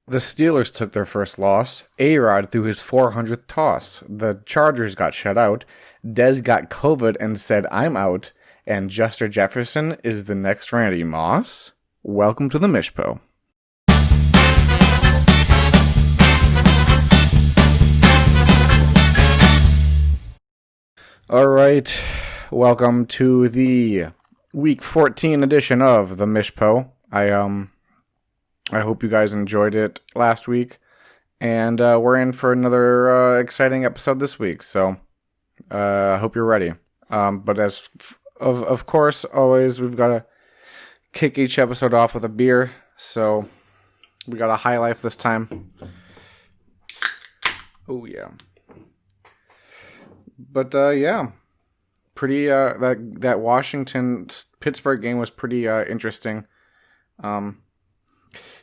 The Steelers took their first loss. A-Rod threw his 400th toss. The Chargers got shut out. Dez got COVID and said, I'm out. And Jester Jefferson is the next Randy Moss. Welcome to the Mishpo. Alright, welcome to the Week 14 edition of the Mishpo. I hope you guys enjoyed it last week, and we're in for another exciting episode this week, so I hope you're ready. But as of course, always, we've got to kick each episode off with a beer, so we got a High Life this time. Oh, yeah. But, yeah, pretty, that Washington-Pittsburgh game was pretty interesting.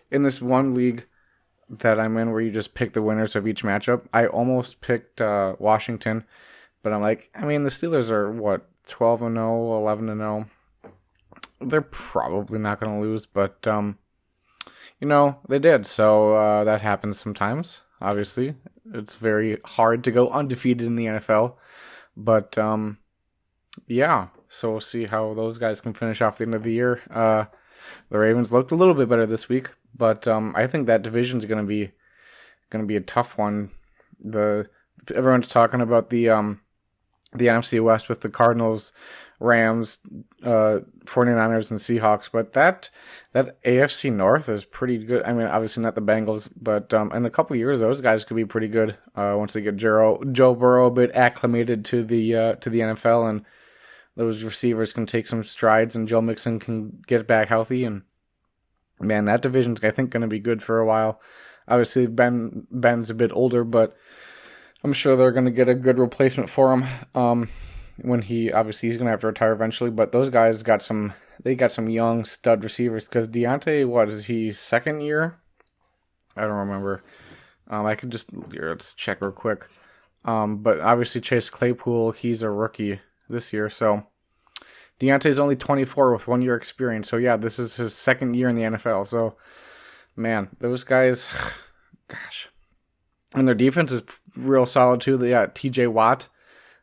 In this one league that I'm in where you just pick the winners of each matchup, I almost picked Washington, but I'm like, the Steelers are, 12-0, 11-0. They're probably not going to lose, but, they did, so that happens sometimes, obviously. It's very hard to go undefeated in the NFL, but, yeah, so we'll see how those guys can finish off the end of the year. The Ravens looked a little bit better this week, but I think that division is going to be a tough one. Everyone's talking about the NFC West with the Cardinals, Rams, 49ers, and Seahawks, but that AFC North is pretty good. Obviously not the Bengals, but in a couple of years those guys could be pretty good once they get Joe Burrow a bit acclimated to the NFL, and those receivers can take some strides, and Joe Mixon can get back healthy. And man, that division's, I think, going to be good for a while. Obviously, Ben's a bit older, but I'm sure they're going to get a good replacement for him. When he's going to have to retire eventually. But those guys got some young stud receivers. Because Deontay, what is he, second year? I don't remember. Let's check real quick. But obviously Chase Claypool, he's a rookie this year, so Deontay's only 24 with 1 year experience. So yeah, this is his second year in the NFL. So man, those guys, gosh, and their defense is real solid too. They got T.J. Watt,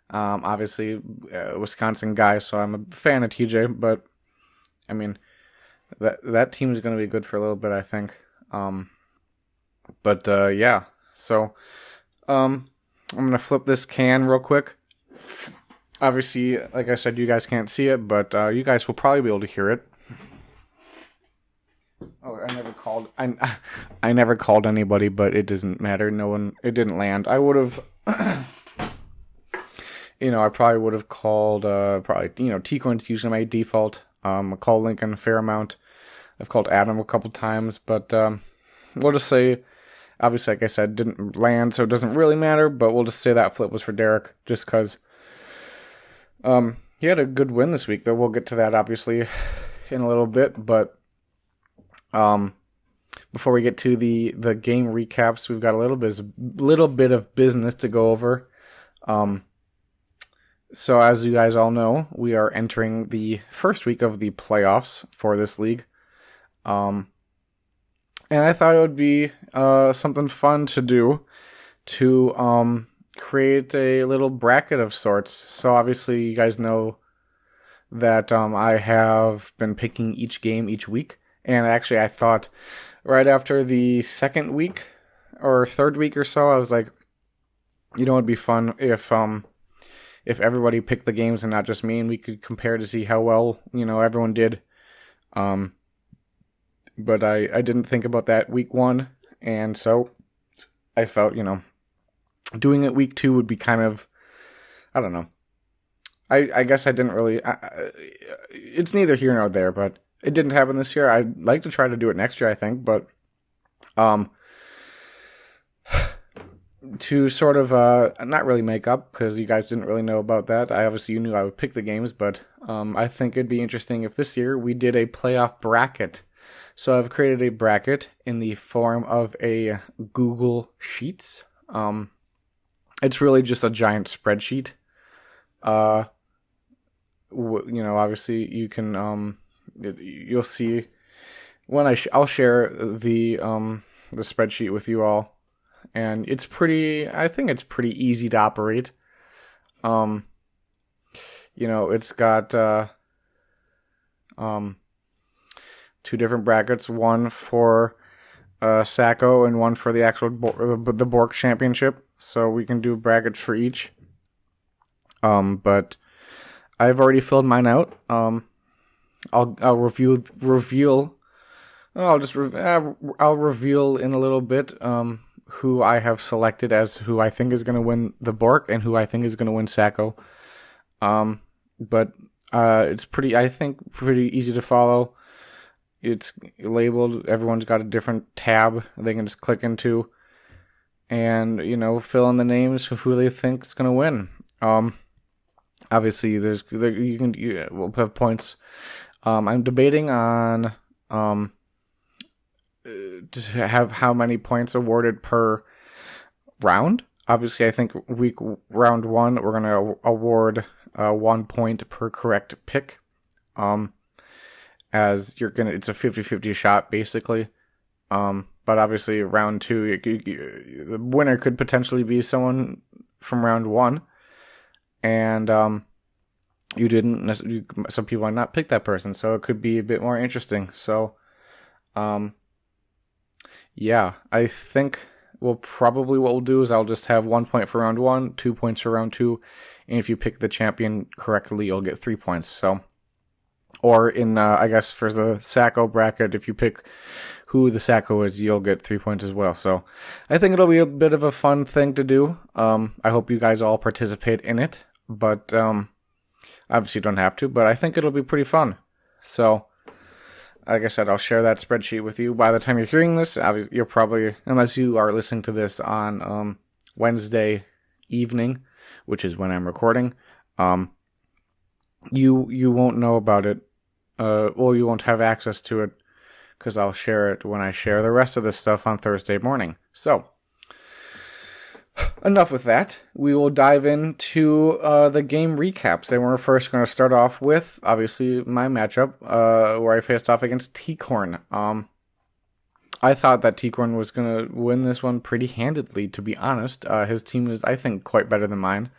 obviously a Wisconsin guy, so I'm a fan of T.J. But that team is going to be good for a little bit, I think. Yeah, so I'm gonna flip this can real quick. Obviously, like I said, you guys can't see it, but you guys will probably be able to hear it. Oh, I never called anybody, but it doesn't matter. It didn't land. I would have, I probably would have called, T-Coin's usually my default. I call Lincoln a fair amount. I've called Adam a couple times, but we'll just say, obviously, like I said, didn't land, so it doesn't really matter, but we'll just say that flip was for Derek, just because he had a good win this week, though. We'll get to that, obviously, in a little bit, but before we get to the game recaps, we've got a little bit of business to go over. So as you guys all know, we are entering the first week of the playoffs for this league. And I thought it would be something fun to do to create a little bracket of sorts. So obviously you guys know that I have been picking each game each week. And actually I thought right after the second week or third week or so, I was like, it'd be fun if everybody picked the games and not just me, and we could compare to see how well, everyone did. But I didn't think about that week one, and so I felt, doing it week two would be kind of, I don't know. I guess I didn't really, it's neither here nor there, but it didn't happen this year. I'd like to try to do it next year, I think, but to sort of not really make up, because you guys didn't really know about that. You knew I would pick the games, but I think it'd be interesting if this year we did a playoff bracket. So I've created a bracket in the form of a Google Sheets. It's really just a giant spreadsheet. Obviously you can you'll see when I'll share the the spreadsheet with you all, and I think it's pretty easy to operate. It's got two different brackets, one for Sacco and one for the actual the Bork Championship. So we can do brackets for each. But I've already filled mine out. I'll reveal. I'll reveal in a little bit who I have selected as who I think is going to win the Bork and who I think is going to win Sacco. But it's pretty easy to follow. It's labeled. Everyone's got a different tab they can just click into, and fill in the names of who they think is going to win. Obviously, we'll have points. I'm debating on to have how many points awarded per round. Obviously, I think round 1 we're going to award 1 point per correct pick. As it's a 50-50 shot basically. But obviously round 2, the winner could potentially be someone from round 1, and some people might not pick that person, so it could be a bit more interesting. So, yeah, I think what we'll do is I'll just have 1 point for round 1, 2 points for round 2, and if you pick the champion correctly, you'll get 3 points. So, or in, I guess for the Sacco bracket, if you pick who the Sacco is, you'll get 3 points as well. So I think it'll be a bit of a fun thing to do. I hope you guys all participate in it, but obviously you don't have to, but I think it'll be pretty fun. So, like I said, I'll share that spreadsheet with you. By the time you're hearing this, you're probably, unless you are listening to this on Wednesday evening, which is when I'm recording, you won't know about it. You won't have access to it because I'll share it when I share the rest of this stuff on Thursday morning. So, enough with that. We will dive into the game recaps. And we're first going to start off with, obviously, my matchup where I faced off against T-Corn. I thought that T-Corn was going to win this one pretty handedly, to be honest. His team is, I think, quite better than mine.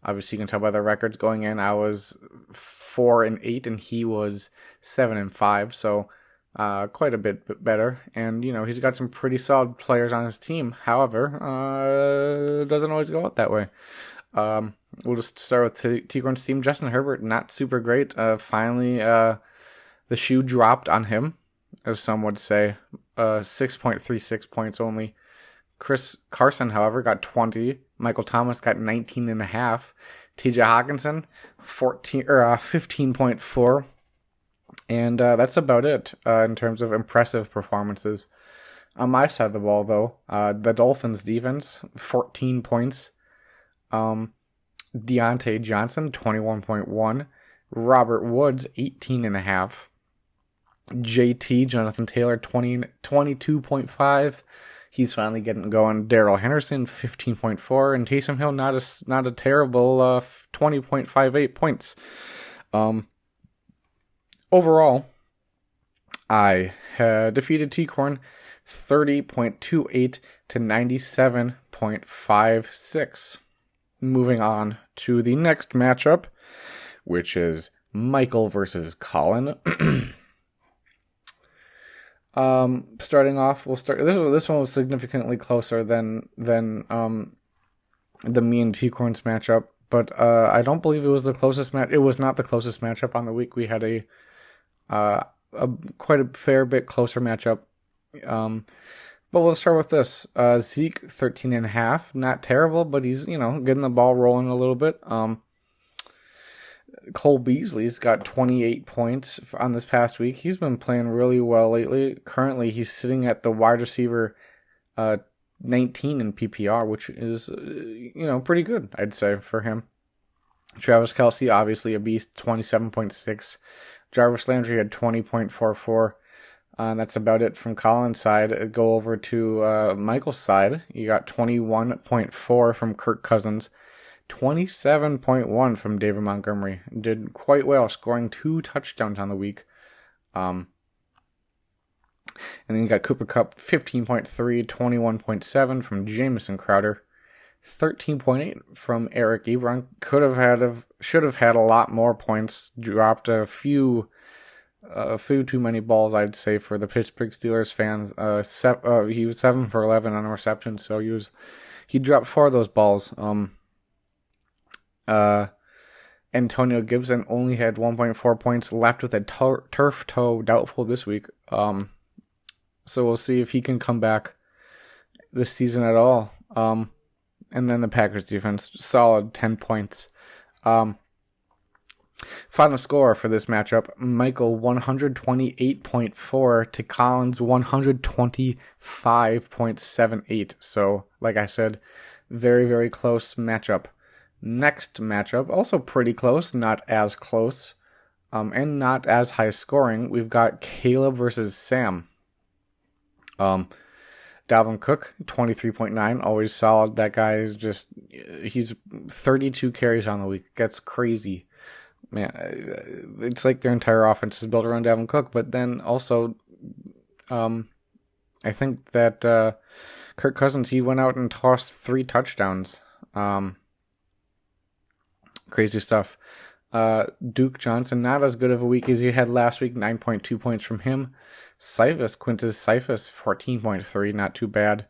Obviously, you can tell by the records going in. I was 4-8, and he was 7-5. So, quite a bit better. And, he's got some pretty solid players on his team. However, it doesn't always go out that way. We'll just start with T-Corn's team. Justin Herbert, not super great. Finally, the shoe dropped on him, as some would say. 6.36 points only. Chris Carson, however, got 20. Michael Thomas got 19.5. TJ Hawkinson, 15.4. And that's about it in terms of impressive performances. On my side of the ball, though, the Dolphins defense, 14 points. Deontay Johnson, 21.1. Robert Woods, 18.5. JT, Jonathan Taylor, 22.5. He's finally getting going. Darrell Henderson, 15.4. And Taysom Hill, not a terrible 20.58 points. Overall, I had defeated T-Corn 30.28 to 97.56. Moving on to the next matchup, which is Michael versus Colin. Starting off, this one was significantly closer than the me and T-Corn's matchup, but I don't believe it was the closest match. It was not the closest matchup on the week. We had a quite a fair bit closer matchup. But we'll start with this. Zeke, 13.5. Not terrible, but he's, getting the ball rolling a little bit. Cole Beasley's got 28 points on this past week. He's been playing really well lately. Currently, he's sitting at the wide receiver 19 in PPR, which is, pretty good, I'd say, for him. Travis Kelce, obviously a beast, 27.6. Jarvis Landry had 20.44. That's about it from Colin's side. Go over to Michael's side. You got 21.4 from Kirk Cousins. 27.1 from David Montgomery. Did quite well, scoring 2 touchdowns on the week. And then you got Cooper Kupp, 15.3, 21.7 from Jamison Crowder, 13.8 from Eric Ebron. Should have had a lot more points. Dropped a few too many balls, I'd say, for the Pittsburgh Steelers fans. He was 7 for 11 on a reception, so he dropped 4 of those balls. Antonio Gibson only had 1.4 points, left with a turf toe, doubtful this week. So we'll see if he can come back this season at all. And then the Packers defense, solid 10 points. Final score for this matchup, Michael 128.4 to Collins 125.78. So, like I said, very, very close matchup. Next matchup, also pretty close, not as close, and not as high scoring. We've got Caleb versus Sam. Dalvin Cook, 23.9, always solid. That guy is he's 32 carries on the week. Gets crazy. Man, it's like their entire offense is built around Dalvin Cook. But then also, I think that Kirk Cousins, he went out and tossed 3 touchdowns. Crazy stuff. Duke Johnson, not as good of a week as he had last week, 9.2 points from him. Quintus Cephas, 14.3, not too bad.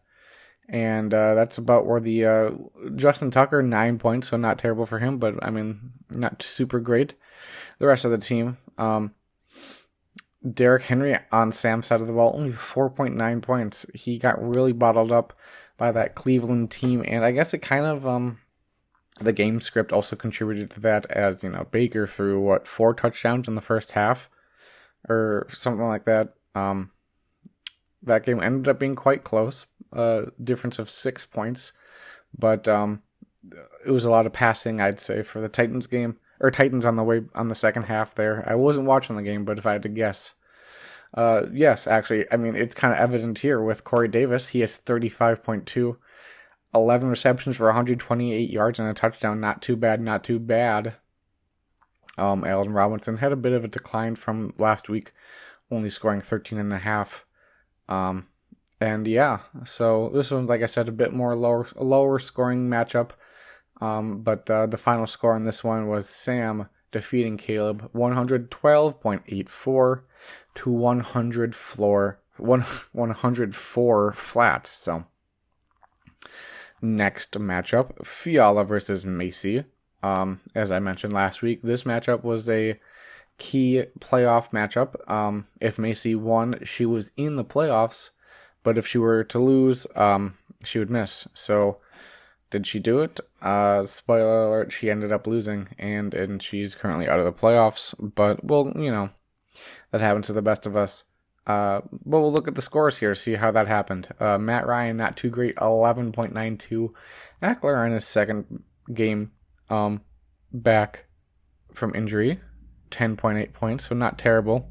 And that's about where the Justin Tucker, 9 points, so not terrible for him, but I mean, not super great. The rest of the team, Derrick Henry on Sam's side of the ball, only 4.9 points. He got really bottled up by that Cleveland team, and I guess it kind of the game script also contributed to that, as Baker threw 4 touchdowns in the first half or something like that. That game ended up being quite close, difference of 6 points, but it was a lot of passing, I'd say, for the Titans game, or Titans on the second half there. I wasn't watching the game, but if I had to guess, yes, actually, I mean, it's kind of evident here with Corey Davis. He has 35.2, 11 receptions for 128 yards and a touchdown. Not too bad, not too bad. Allen Robinson had a bit of a decline from last week, only scoring 13.5. And yeah, so this one, like I said, a bit more lower scoring matchup. But the final score on this one was Sam defeating Caleb 112.84 to 104 flat. So next matchup, Fiala versus Macy. As I mentioned last week, this matchup was a key playoff matchup. If Macy won, she was in the playoffs, but if she were to lose, she would miss. So did she do it? Spoiler alert, she ended up losing, and she's currently out of the playoffs, but well, that happens to the best of us. But we'll look at the scores here, see how that happened. Matt Ryan, not too great, 11.92. Eckler in his second game back from injury, 10.8 points, so not terrible.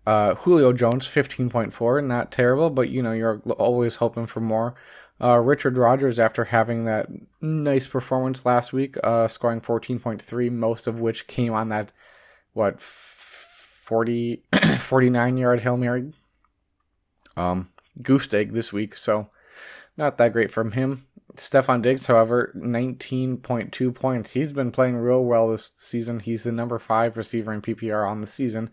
Julio Jones, 15.4, not terrible, but you're always hoping for more. Richard Rodgers, after having that nice performance last week, scoring 14.3, most of which came on that 49-yard Hail Mary goose egg this week, so not that great from him. Stephon Diggs, however, 19.2 points. He's been playing real well this season. He's the number 5 receiver in PPR on the season.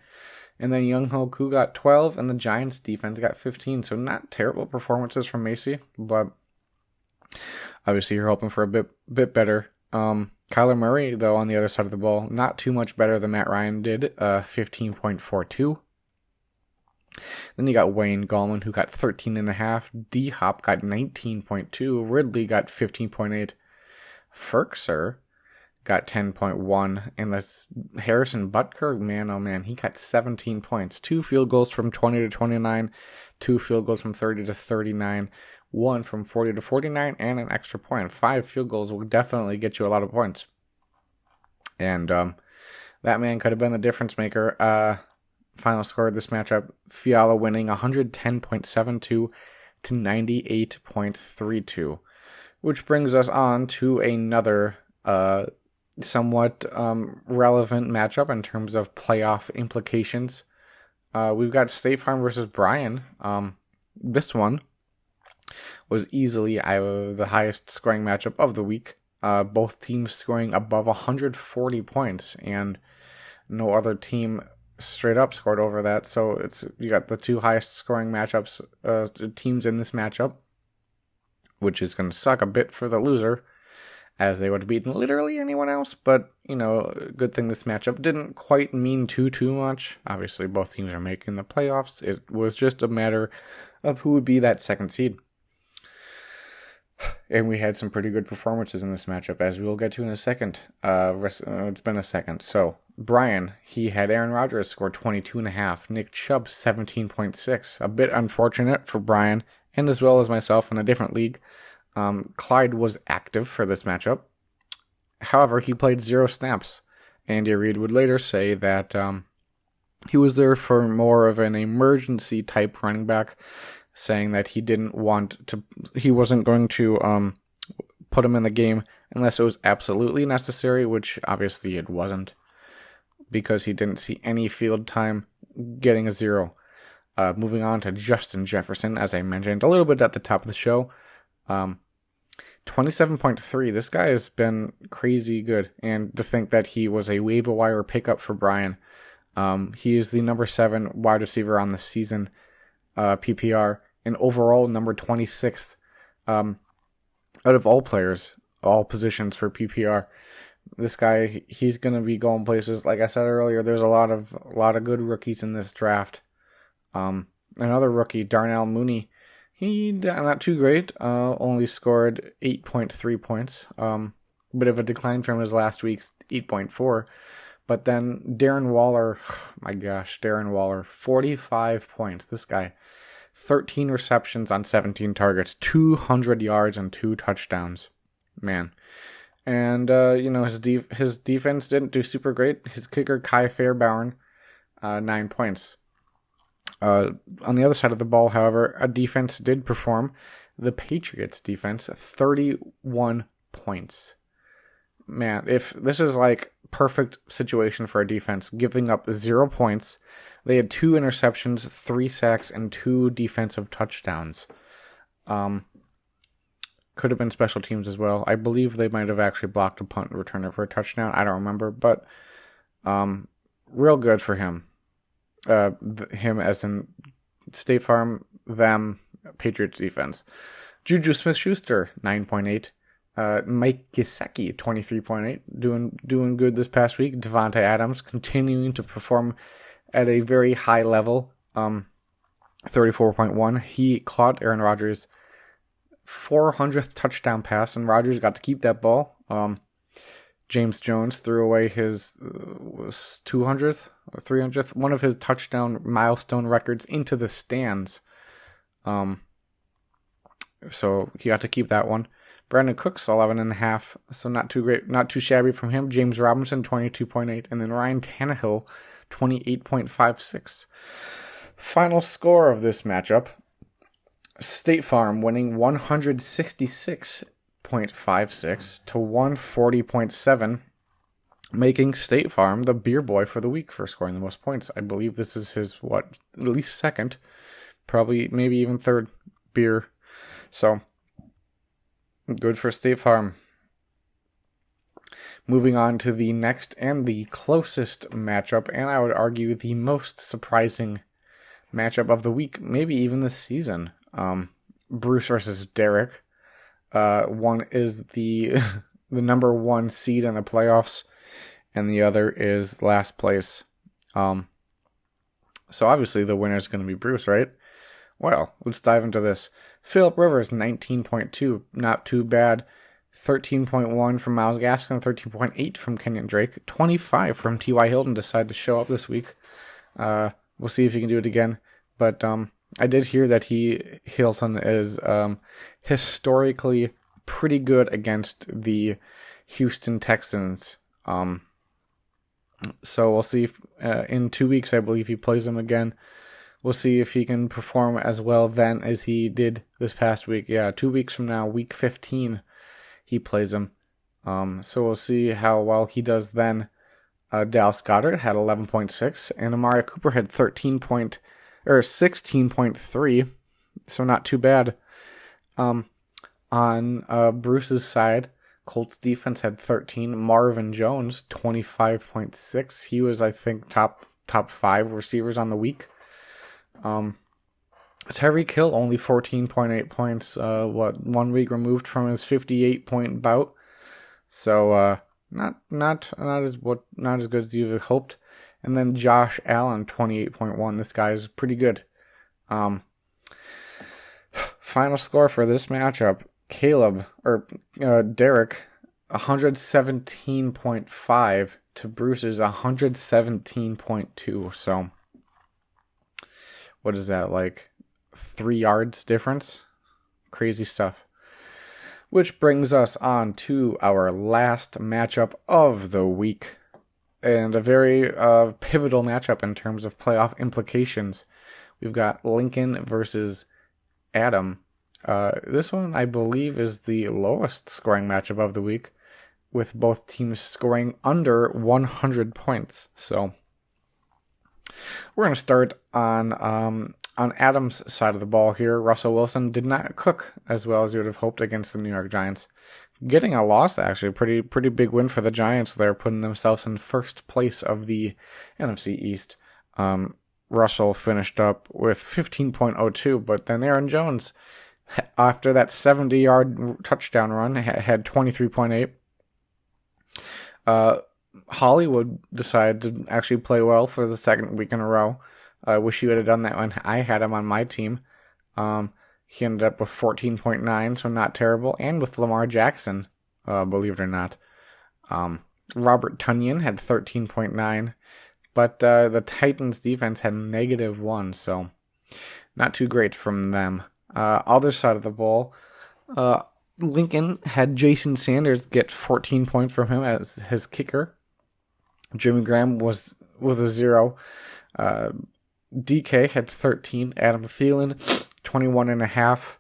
And then Younghoe Koo got 12, and the Giants defense got 15. So not terrible performances from Macy, but obviously you're hoping for a bit better. Kyler Murray, though, on the other side of the ball, not too much better than Matt Ryan did, 15.42. Then you got Wayne Gallman, who got 13.5. D-Hop got 19.2. Ridley got 15.8. Ferkser got 10.1. And this Harrison Butker, man, oh man, he got 17 points. 2 field goals from 20 to 29. 2 field goals from 30 to 39. 1 from 40 to 49, and an extra point. 5 field goals will definitely get you a lot of points. And that man could have been the difference maker. Final score of this matchup, Fiala winning 110.72 to 98.32, which brings us on to another somewhat relevant matchup in terms of playoff implications. we've got State Farm versus Brian. This one was easily the highest scoring matchup of the week. Both teams scoring above 140 points, and no other team straight up scored over that. So you got the two highest scoring matchups, teams in this matchup, which is going to suck a bit for the loser, as they would have beaten literally anyone else. But, good thing this matchup didn't quite mean too much. Obviously, both teams are making the playoffs. It was just a matter of who would be that second seed. And we had some pretty good performances in this matchup, as we will get to in a second. It's been a second. So, Brian, he had Aaron Rodgers score 22.5, Nick Chubb 17.6. A bit unfortunate for Brian, and as well as myself in a different league. Clyde was active for this matchup. However, he played 0 snaps. Andy Reid would later say that he was there for more of an emergency type running back, saying that he wasn't going to put him in the game unless it was absolutely necessary, which obviously it wasn't, because he didn't see any field time, getting a 0. Moving on to Justin Jefferson, as I mentioned a little bit at the top of the show. 27.3. This guy has been crazy good, and to think that he was a waiver wire pickup for Brian. He is the number 7 wide receiver on the season, PPR, and overall number 26th out of all players, all positions for PPR. This guy, he's going to be going places. Like I said earlier, there's a lot of good rookies in this draft. Another rookie, Darnell Mooney, he not too great. Only scored 8.3 points. Bit of a decline from his last week's 8.4. But then Darren Waller, my gosh, Darren Waller, 45 points. This guy, 13 receptions on 17 targets, 200 yards and 2 touchdowns. Man. And, his defense didn't do super great. His kicker, Kai Fairbairn, 9 points. On the other side of the ball, however, a defense did perform. The Patriots defense, 31 points. Man, if this is like perfect situation for a defense, giving up 0 points. They had 2 interceptions, 3 sacks, and 2 defensive touchdowns. Could have been special teams as well. I believe they might have actually blocked a punt and returned it for a touchdown. I don't remember, but real good for him. Him as in State Farm, them, Patriots defense. Juju Smith-Schuster, 9.8. Mike Gesicki, 23.8. Doing good this past week. Devontae Adams continuing to perform at a very high level. 34.1. He caught Aaron Rodgers' 400th touchdown pass, and Rodgers got to keep that ball. James Jones threw away his 200th or 300th, one of his touchdown milestone records, into the stands. So he got to keep that one. Brandon Cooks, 11.5, so not too great, not too shabby from him. James Robinson, 22.8, and then Ryan Tannehill, 28.56. Final score of this matchup: State Farm winning 166.56 to 140.7, making State Farm the beer boy for the week for scoring the most points. I believe this is his, at least second, probably maybe even third beer. So, good for State Farm. Moving on to the next and the closest matchup, and I would argue the most surprising matchup of the week, maybe even the season. Bruce versus Derek. One is the number 1 seed in the playoffs, and the other is last place. So obviously the winner is going to be Bruce, right? Well, let's dive into this. Phillip Rivers, 19.2, not too bad. 13.1 from Myles Gaskin, 13.8 from Kenyon Drake, 25 from T.Y. Hilton decided to show up this week. We'll see if he can do it again. But I did hear that Hilton is historically pretty good against the Houston Texans. So we'll see if in 2 weeks, I believe he plays them again. We'll see if he can perform as well then as he did this past week. Yeah, 2 weeks from now, week 15, he plays him. So we'll see how well he does then. Dallas Goedert had 11.6, and Amari Cooper had 16.3, so not too bad. On Bruce's side, Colts defense had 13. Marvin Jones, 25.6. He was, I think, top 5 receivers on the week. Tyreek Hill, only 14.8 points, 1 week removed from his 58-point bout. So, not as good as you hoped. And then Josh Allen, 28.1. This guy is pretty good. Final score for this matchup: Derek, 117.5 to Bruce's 117.2. So, what is that, like 3 yards difference? Crazy stuff. Which brings us on to our last matchup of the week, and a very pivotal matchup in terms of playoff implications. We've got Lincoln versus Adam. This one, I believe, is the lowest scoring matchup of the week, with both teams scoring under 100 points. So we're going to start on Adam's side of the ball here. Russell Wilson did not cook as well as you would have hoped against the New York Giants. Getting a loss, actually. Pretty big win for the Giants. They're putting themselves in first place of the NFC East. Russell finished up with 15.02, but then Aaron Jones, after that 70-yard touchdown run, had 23.8. Hollywood decided to actually play well for the second week in a row. I wish he would have done that when I had him on my team. He ended up with 14.9, so not terrible. And with Lamar Jackson, believe it or not. Robert Tonyan had 13.9. But the Titans defense had -1, so not too great from them. Other side of the ball, Lincoln had Jason Sanders get 14 points from him as his kicker. Jimmy Graham was with a 0. DK had 13. Adam Thielen, 21.5.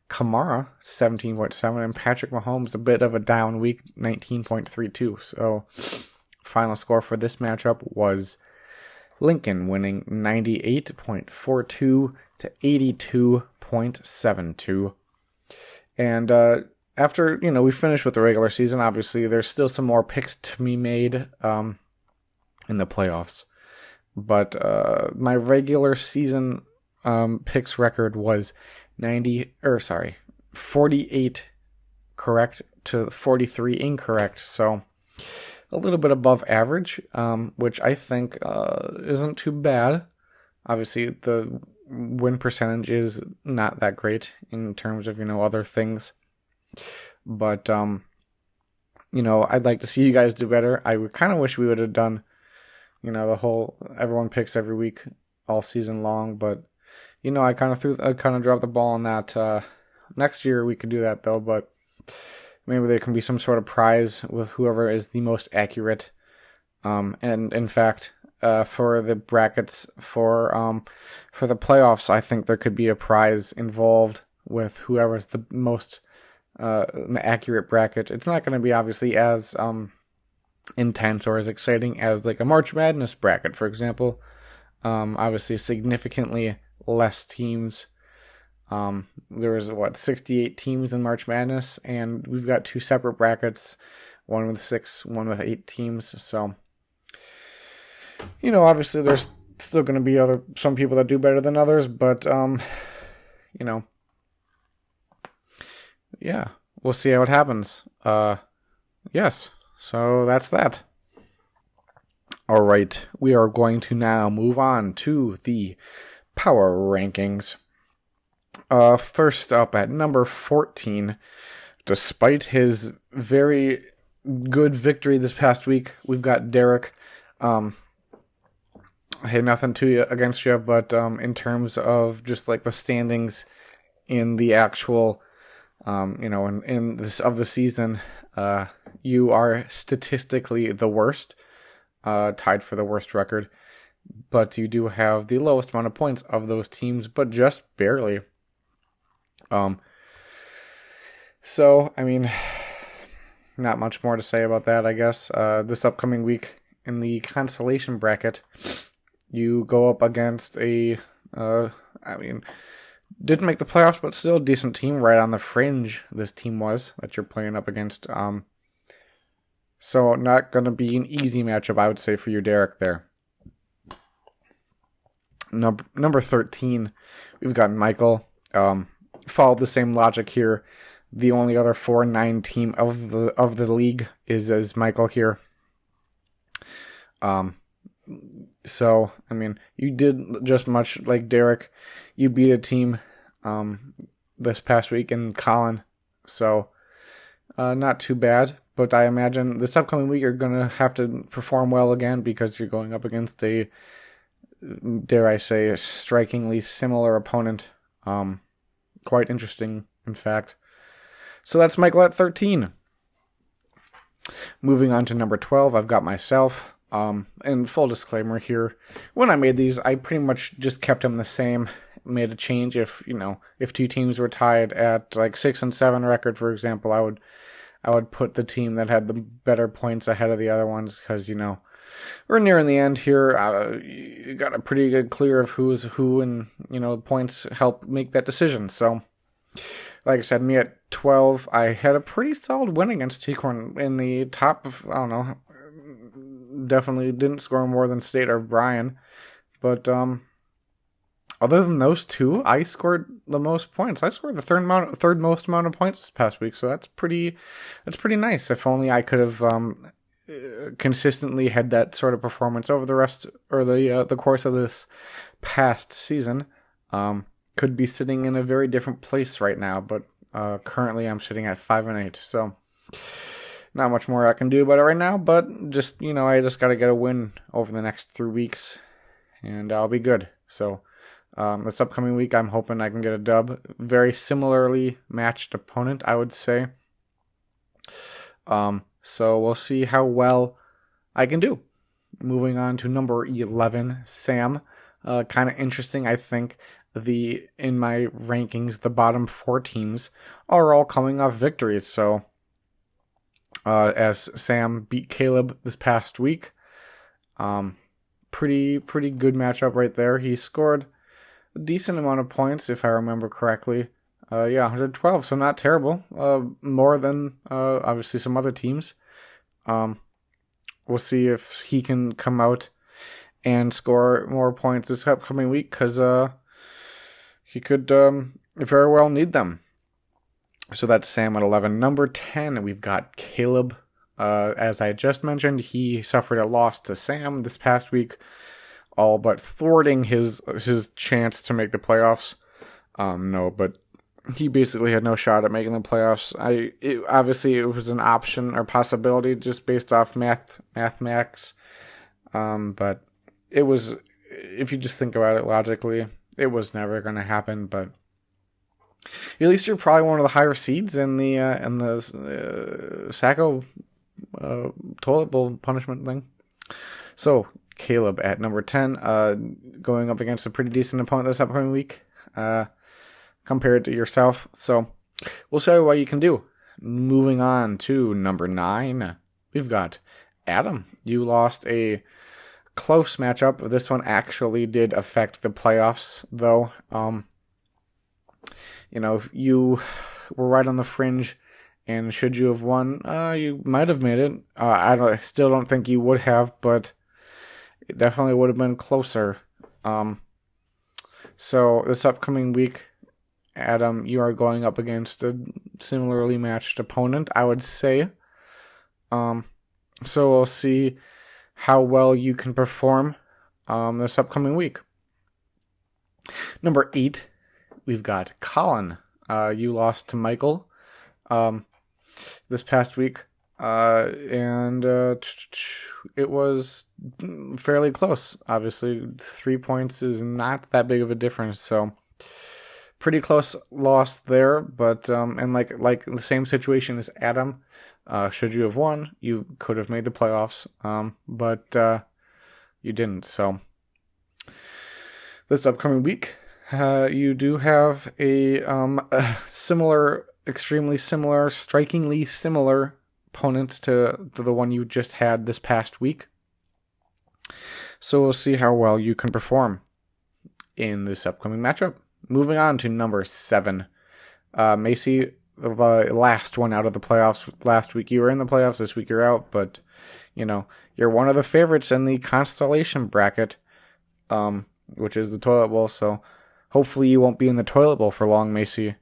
Kamara, 17.7. And Patrick Mahomes, a bit of a down week, 19.32. So final score for this matchup was Lincoln winning 98.42 to 82.72. And after, we finished with the regular season, obviously there's still some more picks to be made in the playoffs. But my regular season picks record was 48 correct to 43 incorrect. So a little bit above average, which I think isn't too bad. Obviously, the win percentage is not that great in terms of, other things. But, I'd like to see you guys do better. I would kind of wish we would have done, the whole everyone picks every week all season long. But, I kind of dropped the ball on that. Next year we could do that, though, but maybe there can be some sort of prize with whoever is the most accurate. And in fact, for the brackets for the playoffs, I think there could be a prize involved with whoever's the most accurate bracket. It's not going to be obviously as intense or as exciting as like a March Madness bracket, for example. Obviously, significantly less teams. There was 68 teams in March Madness, and we've got 2 separate brackets, one with 6, one with 8 teams. So, obviously there's still going to be some people that do better than others, but yeah, we'll see how it happens. Yes, so that's that. All right, we are going to now move on to the power rankings. First up at number 14, despite his very good victory this past week, we've got Derek. Hey, nothing against you, but in terms of just like the standings in the actual, in this of the season, you are statistically the worst, tied for the worst record, but you do have the lowest amount of points of those teams, but just barely. So, I mean, not much more to say about that, I guess. This upcoming week in the consolation bracket, you go up against a, didn't make the playoffs, but still a decent team, right on the fringe. This team was that you're playing up against. So not going to be an easy matchup, I would say, for you, Derek, there. Number 13, we've got Michael. Followed the same logic here. The only other 4-9 team of the league is Michael here. So, I mean, you did just much like Derek. You beat a team this past week in Colin. So, not too bad. But I imagine this upcoming week you're going to have to perform well again because you're going up against a, dare I say, a strikingly similar opponent. Quite interesting, in fact. So that's Michael at 13. Moving on to number 12, I've got myself. And full disclaimer here, when I made these, I pretty much just kept them the same. Made a change if two teams were tied at like 6 and 7 record, for example, I would put the team that had the better points ahead of the other ones because, we're nearing the end here. You got a pretty good clear of who's who, and, points help make that decision. So, like I said, me at 12, I had a pretty solid win against T-Corn in the top of, I don't know, definitely didn't score more than State or Brian. But, other than those two, I scored the most points. I scored the third most amount of points this past week, so that's pretty nice. If only I could have consistently had that sort of performance over the rest or the course of this past season. Could be sitting in a very different place right now, but currently I'm sitting at 5-8. So not much more I can do about it right now, but just I just got to get a win over the next 3 weeks, and I'll be good. So. This upcoming week, I'm hoping I can get a dub. Very similarly matched opponent, I would say. So we'll see how well I can do. Moving on to number 11, Sam. Kind of interesting, I think. In my rankings, the bottom 4 teams are all coming off victories. So, as Sam beat Caleb this past week, pretty good matchup right there. He scored a decent amount of points, if I remember correctly. 112, so not terrible. More than, obviously, some other teams. We'll see if he can come out and score more points this upcoming week, because he could very well need them. So that's Sam at 11. Number 10, we've got Caleb. As I just mentioned, he suffered a loss to Sam this past week, all but thwarting his chance to make the playoffs. But he basically had no shot at making the playoffs. Obviously it was an option or possibility just based off mathematics. But it was, if you just think about it logically, it was never going to happen. But at least you're probably one of the higher seeds in the Sacco toilet bowl punishment thing. So Caleb at number 10, going up against a pretty decent opponent this upcoming week, compared to yourself. So we'll see what you can do. Moving on to number 9, we've got Adam. You lost a close matchup. This one actually did affect the playoffs, though. You were right on the fringe, and should you have won, you might have made it. I still don't think you would have, but it definitely would have been closer. So this upcoming week, Adam, you are going up against a similarly matched opponent, I would say. So we'll see how well you can perform this upcoming week. Number 8, we've got Colin. You lost to Michael this past week. And it was fairly close. Obviously, 3 points is not that big of a difference, so pretty close loss there. But and like the same situation as Adam, should you have won, you could have made the playoffs. But you didn't. So this upcoming week, you do have a similar, extremely similar, strikingly similar opponent to the one you just had this past week. So we'll see how well you can perform in this upcoming matchup. Moving on to number 7. Macy, the last one out of the playoffs. Last week you were in the playoffs, this week you're out, but you're one of the favorites in the constellation bracket, which is the toilet bowl, so hopefully you won't be in the toilet bowl for long, Macy.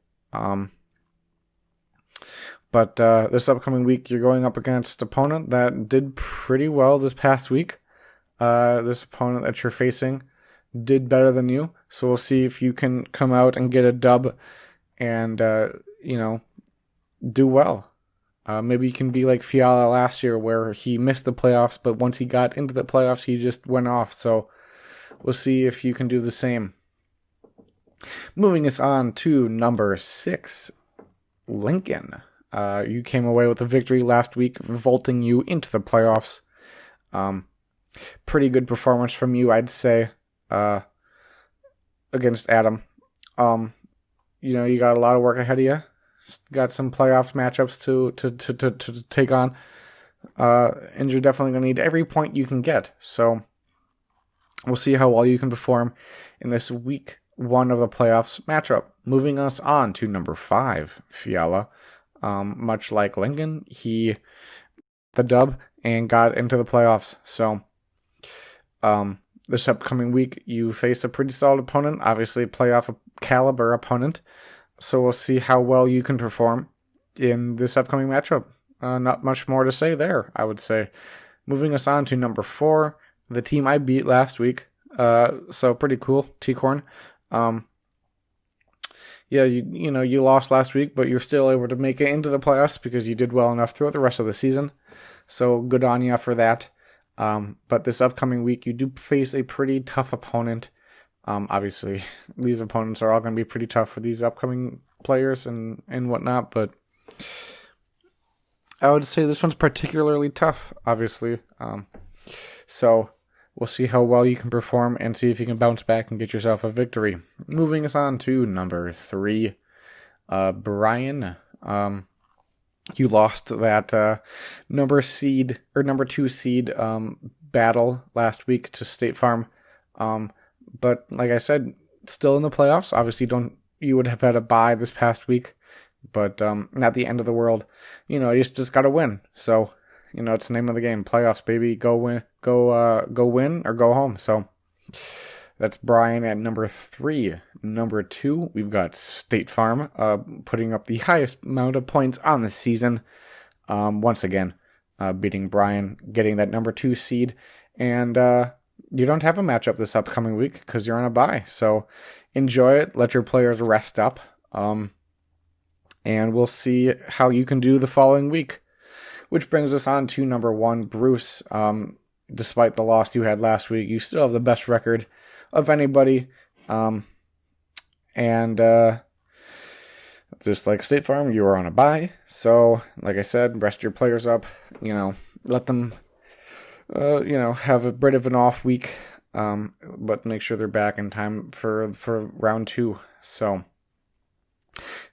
But this upcoming week, you're going up against an opponent that did pretty well this past week. This opponent that you're facing did better than you, so we'll see if you can come out and get a dub and, do well. Maybe you can be like Fiala last year where he missed the playoffs, but once he got into the playoffs, he just went off. So we'll see if you can do the same. Moving us on to number 6, Lincoln. You came away with a victory last week, vaulting you into the playoffs. Pretty good performance from you, I'd say, against Adam. You got a lot of work ahead of you. Got some playoff matchups to take on. And you're definitely going to need every point you can get. So we'll see how well you can perform in this week 1 of the playoffs matchup. Moving us on to number 5, Fiala. Much like Lincoln, he the dub and got into the playoffs. So this upcoming week, you face a pretty solid opponent, obviously a playoff caliber opponent. So we'll see how well you can perform in this upcoming matchup. Not much more to say there, I would say. Moving us on to number 4, the team I beat last week. So pretty cool, T-Corn. You lost last week, but you're still able to make it into the playoffs because you did well enough throughout the rest of the season. So good on you for that. But this upcoming week, you do face a pretty tough opponent. Obviously, these opponents are all going to be pretty tough for these upcoming players and whatnot, but I would say this one's particularly tough, obviously. So we'll see how well you can perform and see if you can bounce back and get yourself a victory. Moving us on to number 3, Brian. You lost that number 2 seed battle last week to State Farm. But like I said, still in the playoffs. Obviously, you would have had a bye this past week, but not the end of the world. You just got to win. So it's the name of the game. Playoffs, baby. Go win or go home. So that's Brian at number 3. Number 2, we've got State Farm, putting up the highest amount of points on the season. Once again, beating Brian, getting that number 2 seed, and you don't have a matchup this upcoming week because you're on a bye. So enjoy it. Let your players rest up. And we'll see how you can do the following week. Which brings us on to number 1, Bruce. Despite the loss you had last week, you still have the best record of anybody. And just like State Farm, you are on a bye. So, like I said, rest your players up. Let them have a bit of an off week, but make sure they're back in time for round 2. So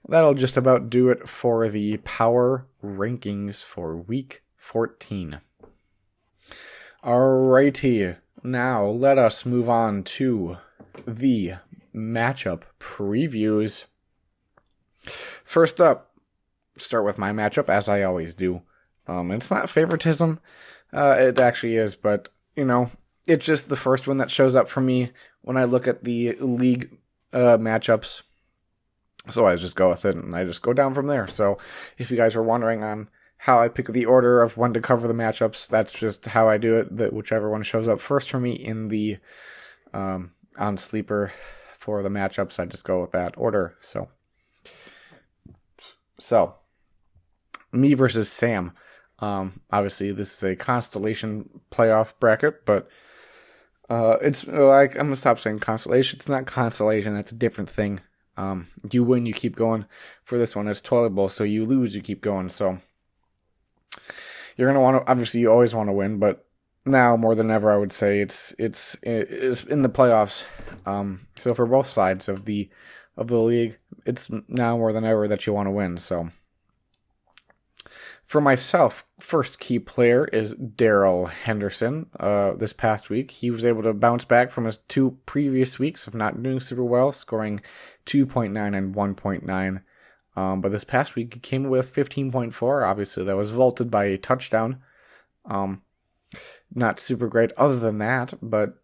that'll just about do it for the power rankings for week 14. Alrighty, now let us move on to the matchup previews. First up, start with my matchup, as I always do. It's not favoritism. It actually is, but, it's just the first one that shows up for me when I look at the league matchups. So I just go with it, and I just go down from there. So if you guys are wondering on how I pick the order of when to cover the matchups, that's just how I do it. That whichever one shows up first for me in the on Sleeper for the matchups, I just go with that order. So me versus Sam. Obviously, this is a constellation playoff bracket, but it's like, I'm gonna stop saying constellation. It's not constellation. That's a different thing. You win, you keep going. For this one, it's toilet bowl. So you lose, you keep going. So you're gonna want to. Obviously, you always want to win, but now more than ever, I would say it's in the playoffs. So for both sides of the league, it's now more than ever that you want to win. So For myself, first key player is Daryl Henderson. This past week, he was able to bounce back from his 2 previous weeks of not doing super well, scoring 2.9 and 1.9. But this past week, he came with 15.4. Obviously, that was vaulted by a touchdown. Not super great other than that, but,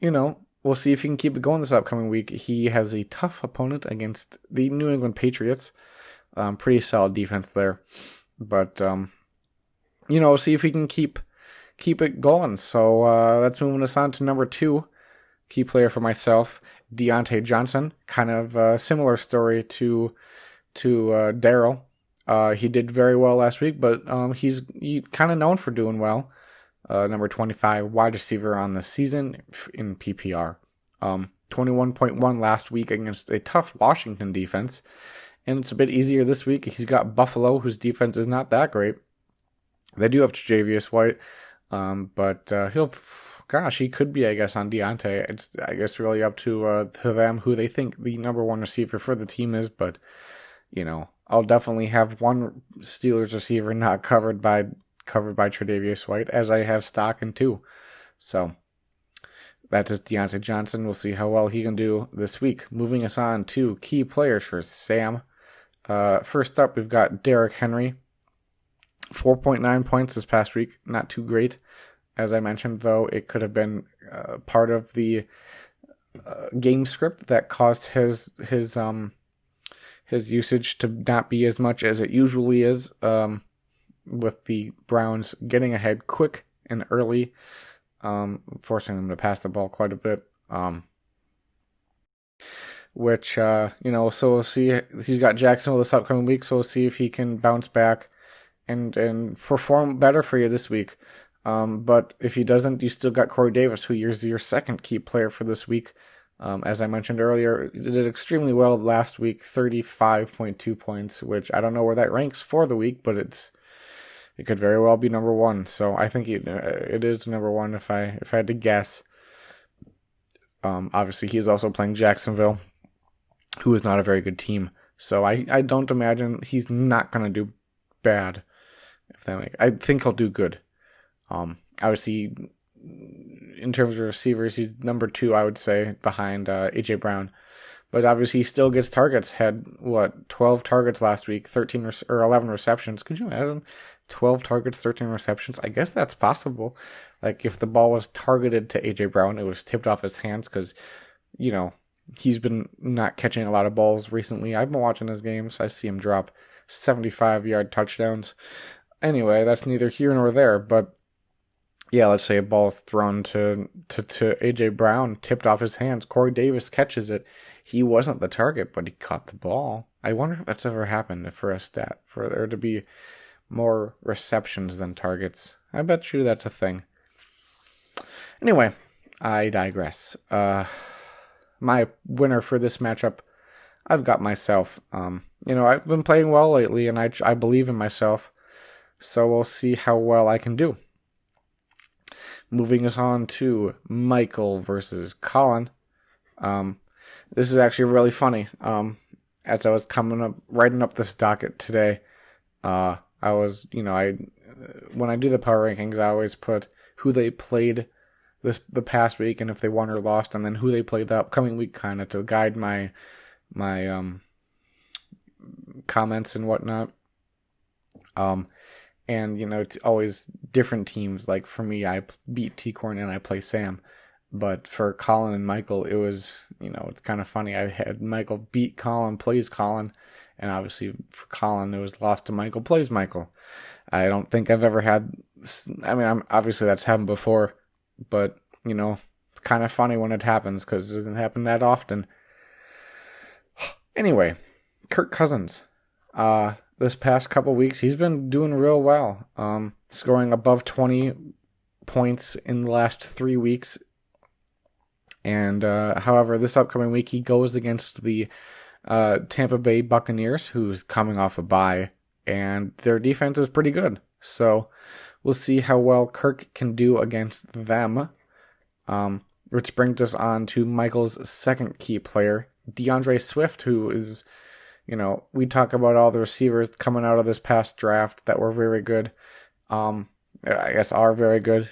we'll see if he can keep it going this upcoming week. He has a tough opponent against the New England Patriots. Pretty solid defense there. But, see if he can keep it going. So that's moving us on to number 2. Key player for myself, Deontay Johnson. Kind of a similar story to Daryl. He did very well last week, but he's kind of known for doing well. Number 25 wide receiver on the season in PPR. 21.1 last week against a tough Washington defense. And it's a bit easier this week. He's got Buffalo, whose defense is not that great. They do have Tre'Davious White, but he could be, I guess, on Deontay. It's, I guess, really up to them who they think the number 1 receiver for the team is. But, I'll definitely have one Steelers receiver not covered by Tre'Davious White, as I have stock in 2. So that is Deontay Johnson. We'll see how well he can do this week. Moving us on to key players for Sam. First up, we've got Derrick Henry. 4.9 points this past week. Not too great. As I mentioned, though, it could have been part of the game script that caused his usage to not be as much as it usually is, with the Browns getting ahead quick and early, forcing them to pass the ball quite a bit. So we'll see. He's got Jacksonville this upcoming week, so we'll see if he can bounce back and perform better for you this week. But if he doesn't, you still got Corey Davis, who is your second key player for this week. As I mentioned earlier, he did extremely well last week, 35.2 points, which I don't know where that ranks for the week, but it could very well be number 1. So I think it is number 1 if I had to guess. Obviously, he is also playing Jacksonville, who is not a very good team. So I don't imagine he's not going to do bad. I think he'll do good. Obviously, in terms of receivers, he's number 2, I would say, behind A.J. Brown. But obviously, he still gets targets. Had, 12 targets last week, 13 or 11 receptions. Could you imagine? 12 targets, 13 receptions. I guess that's possible. Like, if the ball was targeted to A.J. Brown, it was tipped off his hands because, he's been not catching a lot of balls recently. I've been watching his games. I see him drop 75-yard touchdowns. Anyway, that's neither here nor there, but yeah, let's say a ball is thrown to A.J. Brown, tipped off his hands. Corey Davis catches it. He wasn't the target, but he caught the ball. I wonder if that's ever happened for a stat, for there to be more receptions than targets. I bet you that's a thing. Anyway, I digress. My winner for this matchup, I've got myself. I've been playing well lately, and I believe in myself. So we'll see how well I can do. Moving us on to Michael versus Colin. This is actually really funny. As I was writing up this docket today, I was, when I do the power rankings, I always put who they played the past week and if they won or lost, and then who they played the upcoming week, kind of to guide my comments and whatnot. And, it's always different teams. Like, for me, I beat T-Corn and I play Sam. But for Colin and Michael, it was, it's kind of funny. I had Michael beat Colin, plays Colin. And obviously, for Colin, it was lost to Michael, plays Michael. I don't think I've ever had... obviously, that's happened before. But, kind of funny when it happens because it doesn't happen that often. Anyway, Kirk Cousins. This past couple weeks, he's been doing real well, scoring above 20 points in the last 3 weeks. And however, this upcoming week, he goes against the Tampa Bay Buccaneers, who's coming off a bye, and their defense is pretty good. So we'll see how well Kirk can do against them. Which brings us on to Michael's second key player, DeAndre Swift, who is... We talk about all the receivers coming out of this past draft that were very good. I guess are very good,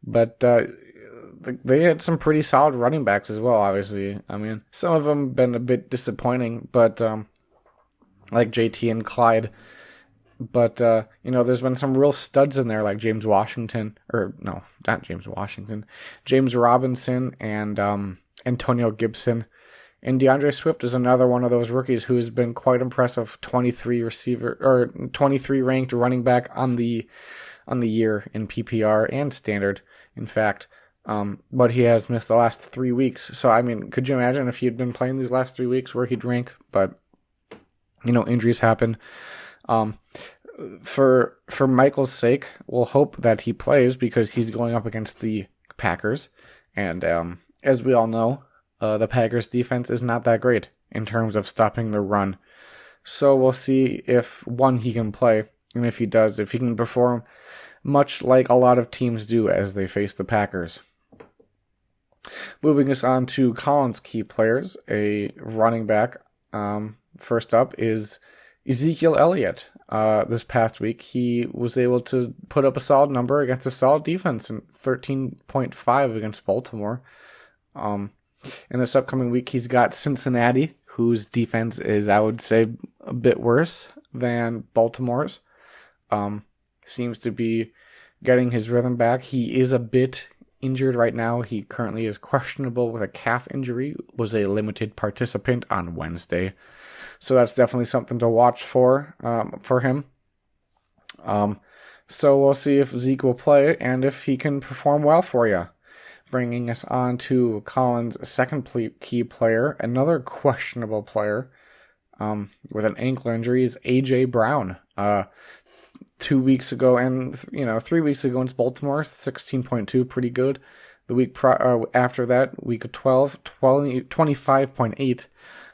but they had some pretty solid running backs as well, obviously. I mean, some of them been a bit disappointing, but like JT and Clyde. But, there's been some real studs in there, like James Washington, or no, not James Washington, James Robinson and Antonio Gibson. And DeAndre Swift is another one of those rookies who's been quite impressive. 23 ranked running back on the year in PPR and standard, in fact. But he has missed the last 3 weeks. So, I mean, could you imagine if he'd been playing these last 3 weeks where he'd rank? But, injuries happen. For Michael's sake, we'll hope that he plays because he's going up against the Packers. And as we all know, the Packers defense is not that great in terms of stopping the run. So we'll see if, he can play. And if he does, if he can perform much like a lot of teams do as they face the Packers. Moving us on to Colin's key players, a running back. First up is Ezekiel Elliott. This past week, he was able to put up a solid number against a solid defense, and 13.5 against Baltimore. In this upcoming week, he's got Cincinnati, whose defense is, I would say, a bit worse than Baltimore's. Seems to be getting his rhythm back. He is a bit injured right now. He currently is questionable with a calf injury, was a limited participant on Wednesday. So that's definitely something to watch for him. So we'll see if Zeke will play and if he can perform well for you. Bringing us on to Colin's second key player, another questionable player with an ankle injury is A.J. Brown. 2 weeks ago and 3 weeks ago in Baltimore, 16.2, pretty good. The week after that, week of 25.8.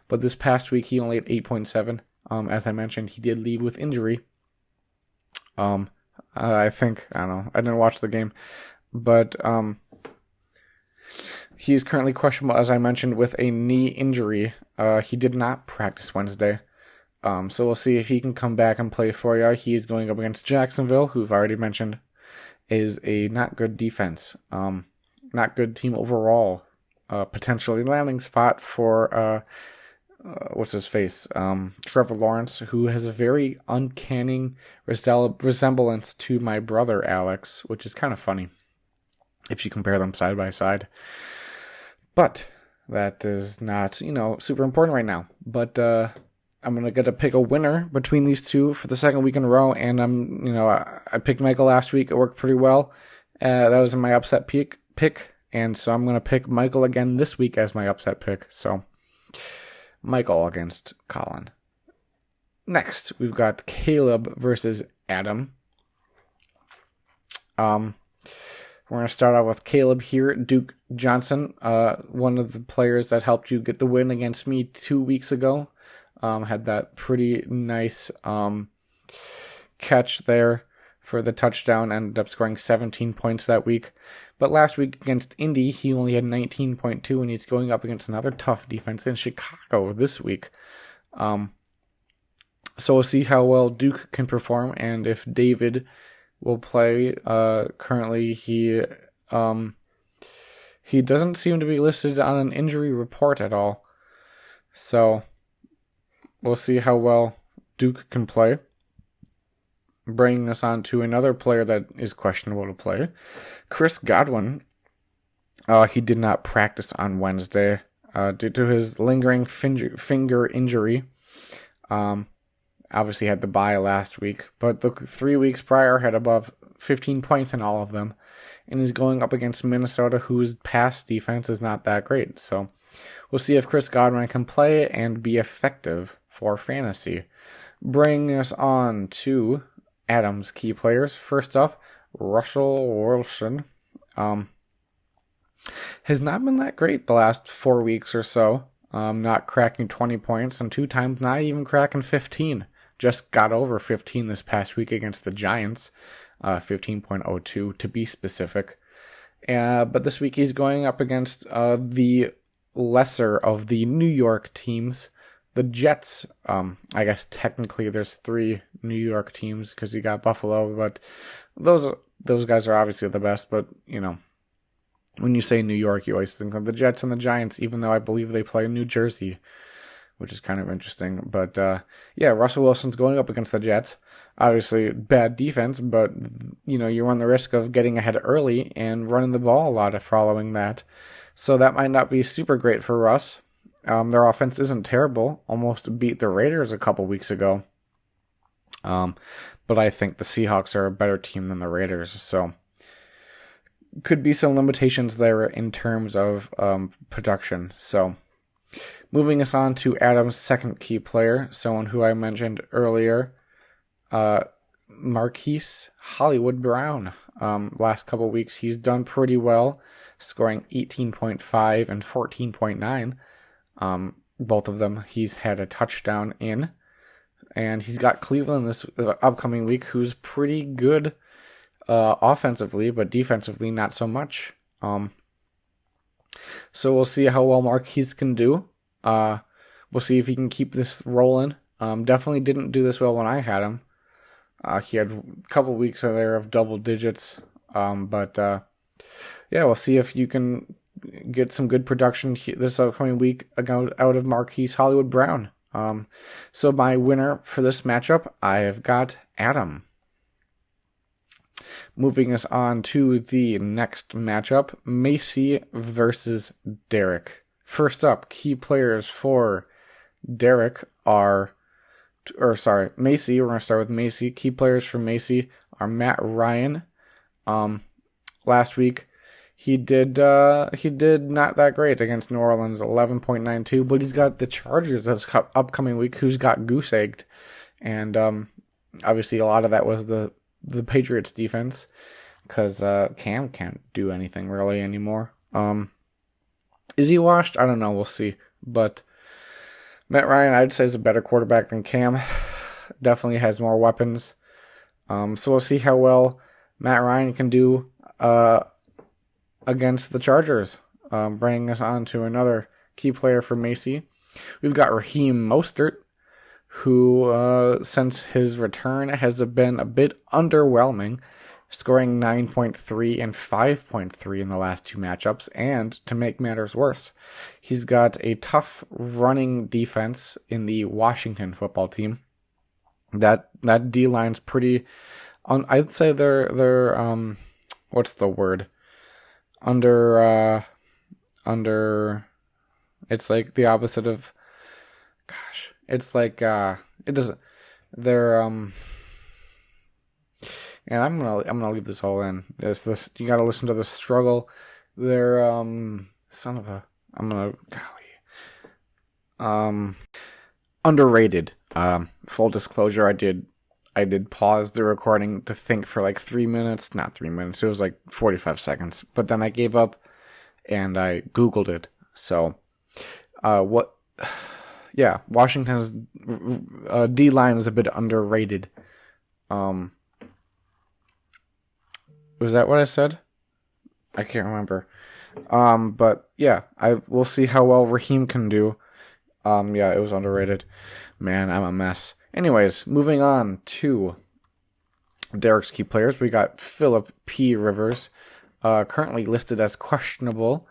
But this past week, he only had 8.7. As I mentioned, he did leave with injury. I don't know. I didn't watch the game. But he's currently questionable, as I mentioned, with a knee injury. He did not practice Wednesday. So we'll see if he can come back and play for you. He's going up against Jacksonville, who I've already mentioned is a not good defense. Not good team overall. Potentially landing spot for... what's his face? Trevor Lawrence, who has a very uncanny resemblance to my brother Alex, which is kind of funny if you compare them side by side. But that is not, super important right now. But I'm gonna get to pick a winner between these two for the second week in a row, and I picked Michael last week. It worked pretty well. That was my upset pick, and so I'm gonna pick Michael again this week as my upset pick. So. Michael against Colin. Next, we've got Caleb versus Adam. We're going to start out with Caleb here. Duke Johnson, one of the players that helped you get the win against me 2 weeks ago. Had that pretty nice catch there for the touchdown. Ended up scoring 17 points that week. But last week against Indy, he only had 19.2, and he's going up against another tough defense in Chicago this week. So we'll see how well Duke can perform, and if David will play. Currently, he doesn't seem to be listed on an injury report at all. So we'll see how well Duke can play. Bringing us on to another player that is questionable to play, Chris Godwin. He did not practice on Wednesday due to his lingering finger injury. Obviously had the bye last week, but the 3 weeks prior had above 15 points in all of them, and he's going up against Minnesota, whose pass defense is not that great. So we'll see if Chris Godwin can play and be effective for fantasy. Bringing us on to Adam's key players. First up, Russell Wilson. Has not been that great the last 4 weeks or so. Not cracking 20 points, and 2 times not even cracking 15. Just got over 15 this past week against the Giants. 15.02 to be specific. But this week he's going up against the lesser of the New York teams. The Jets, I guess technically there's 3 New York teams because you got Buffalo, but those guys are obviously the best. But, when you say New York, you always think of the Jets and the Giants, even though I believe they play in New Jersey, which is kind of interesting. But, Russell Wilson's going up against the Jets. Obviously, bad defense, but, you run the risk of getting ahead early and running the ball a lot following that. So that might not be super great for Russ. Their offense isn't terrible. Almost beat the Raiders a couple weeks ago. But I think the Seahawks are a better team than the Raiders. So could be some limitations there in terms of production. So moving us on to Adam's second key player, someone who I mentioned earlier, Marquise Hollywood Brown. Last couple weeks, he's done pretty well, scoring 18.5 and 14.9. Both of them, he's had a touchdown in. And he's got Cleveland this upcoming week, who's pretty good offensively, but defensively not so much. So we'll see how well Marquise can do. We'll see if he can keep this rolling. Definitely didn't do this well when I had him. He had a couple weeks there of double digits. But we'll see if you can get some good production this upcoming week out of Marquise Hollywood Brown. So my winner for this matchup, I have got Adam. Moving us on to the next matchup, Macy versus Derek. First up, key players for Derek Macy. We're going to start with Macy. Key players for Macy are Matt Ryan. Last week, he did not that great against New Orleans, 11.92, but he's got the Chargers this upcoming week, who's got goose-egged. And obviously a lot of that was the Patriots defense, because Cam can't do anything really anymore. Is he washed? I don't know. We'll see. But Matt Ryan, I'd say, is a better quarterback than Cam. Definitely has more weapons. So we'll see how well Matt Ryan can do against the Chargers. Bringing us on to another key player for Macy. We've got Raheem Mostert, who, since his return, has been a bit underwhelming, scoring 9.3 and 5.3 in the last 2 matchups. And to make matters worse, he's got a tough running defense in the Washington football team. That D-line's pretty... I'd say they're what's the word? Under... It's like the opposite of... Gosh. It's like, it doesn't... They're, and I'm gonna leave this all in. It's this, you gotta listen to the struggle. They're, underrated. Full disclosure, I did pause the recording to think for like 3 minutes. Not 3 minutes, it was like 45 seconds. But then I gave up and I Googled it. So, Washington's D-line is a bit underrated. Was that what I said? I can't remember. But yeah, we'll see how well Raheem can do. It was underrated. Man, I'm a mess. Anyways, moving on to Derek's key players. We got Philip P. Rivers, currently listed as questionable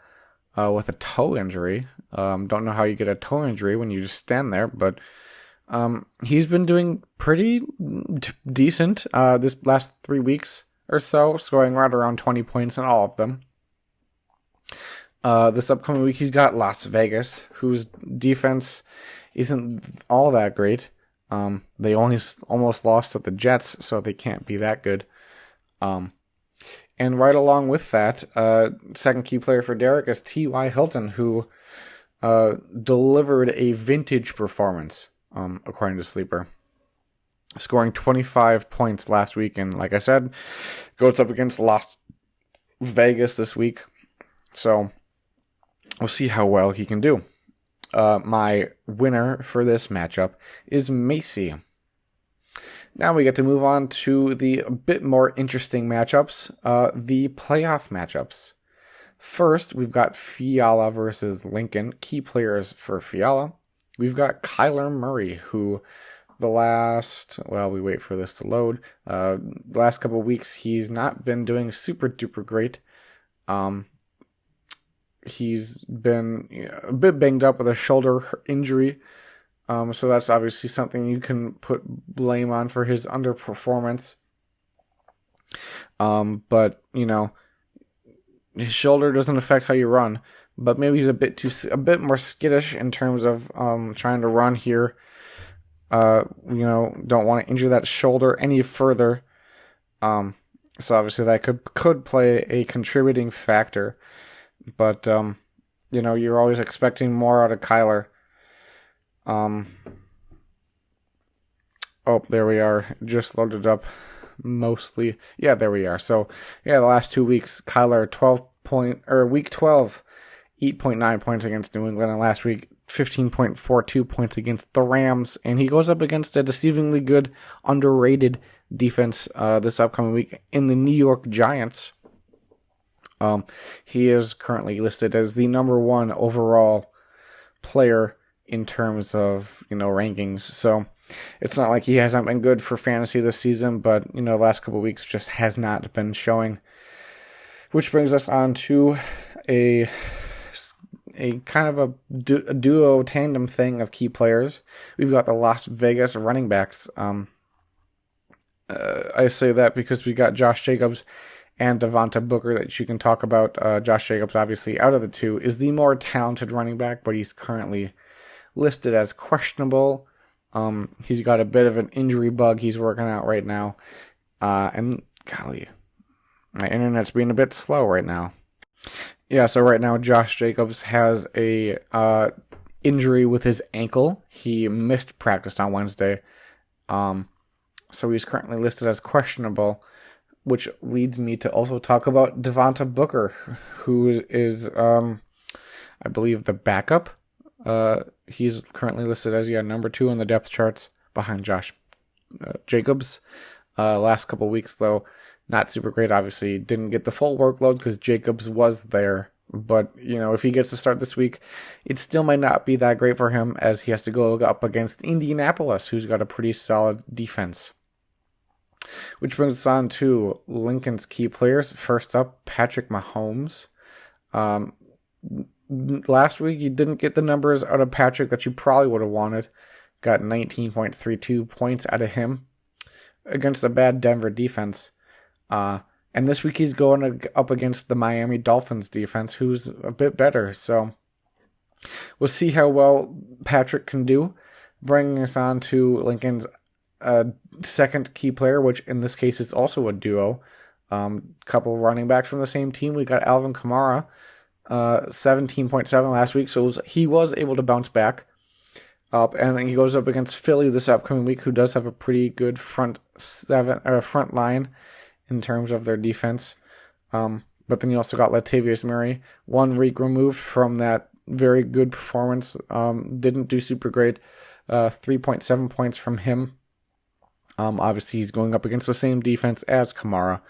with a toe injury. Don't know how you get a toe injury when you just stand there, but he's been doing pretty decent this last 3 weeks or so, scoring right around 20 points in all of them. This upcoming week, he's got Las Vegas, whose defense isn't all that great. They only almost lost to the Jets, so they can't be that good. And right along with that, second key player for Derek is T.Y. Hilton, who delivered a vintage performance, according to Sleeper, scoring 25 points last week. And like I said, goes up against Las Vegas this week. So we'll see how well he can do. My winner for this matchup is Macy. Now we get to move on to the bit more interesting matchups, the playoff matchups. First, we've got Fiala versus Lincoln. Key players for Fiala we've got Kyler Murray, who we wait for this to load. The last couple of weeks, he's not been doing super duper great. He's been a bit banged up with a shoulder injury. So that's obviously something you can put blame on for his underperformance. But his shoulder doesn't affect how you run. But maybe he's a bit more skittish in terms of trying to run here. Don't want to injure that shoulder any further. So obviously that could play a contributing factor. But you're always expecting more out of Kyler. There we are. Just loaded up mostly. Yeah, there we are. So, the last 2 weeks, Kyler week 12, 8.9 points against New England, and last week 15.42 points against the Rams, and he goes up against a deceivingly good, underrated defense this upcoming week in the New York Giants. He is currently listed as the number 1 overall player in terms of, rankings. So it's not like he hasn't been good for fantasy this season, but, the last couple of weeks just has not been showing. Which brings us on to a kind of a duo tandem thing of key players. We've got the Las Vegas running backs. I say that because we got Josh Jacobs and Devonta Booker that you can talk about. Josh Jacobs, obviously, out of the two, is the more talented running back, but he's currently listed as questionable. He's got a bit of an injury bug he's working out right now. And golly, my internet's being a bit slow right now. Yeah, so right now Josh Jacobs has a injury with his ankle. He missed practice on Wednesday. So he's currently listed as questionable, which leads me to also talk about Devonta Booker, who is, I believe, the backup. He's currently listed as number 2 on the depth charts behind Josh Jacobs. Last couple weeks, though, not super great. Obviously, didn't get the full workload because Jacobs was there. But, if he gets to start this week, it still might not be that great for him as he has to go up against Indianapolis, who's got a pretty solid defense. Which brings us on to Lincoln's key players. First up, Patrick Mahomes. Last week, you didn't get the numbers out of Patrick that you probably would have wanted. Got 19.32 points out of him against a bad Denver defense. And this week, he's going up against the Miami Dolphins defense, who's a bit better. So we'll see how well Patrick can do. Bringing us on to Lincoln's second key player, which in this case is also a duo. Couple running backs from the same team. We got Alvin Kamara, 17.7 last week, so he was able to bounce back up, and then he goes up against Philly this upcoming week, who does have a pretty good front line in terms of their defense. But then you also got Latavius Murray, 1 week removed from that very good performance. Didn't do super great. 3.7 points from him. Obviously, he's going up against the same defense as Kamara,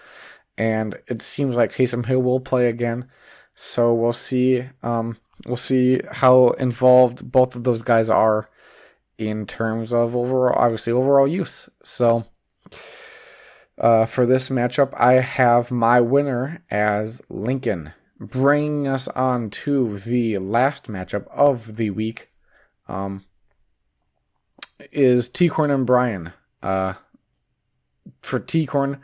and it seems like Taysom Hill will play again. So we'll see. We'll see how involved both of those guys are in terms of overall use. So for this matchup, I have my winner as Lincoln. Bringing us on to the last matchup of the week, is T-Corn and Brian. For T-Corn,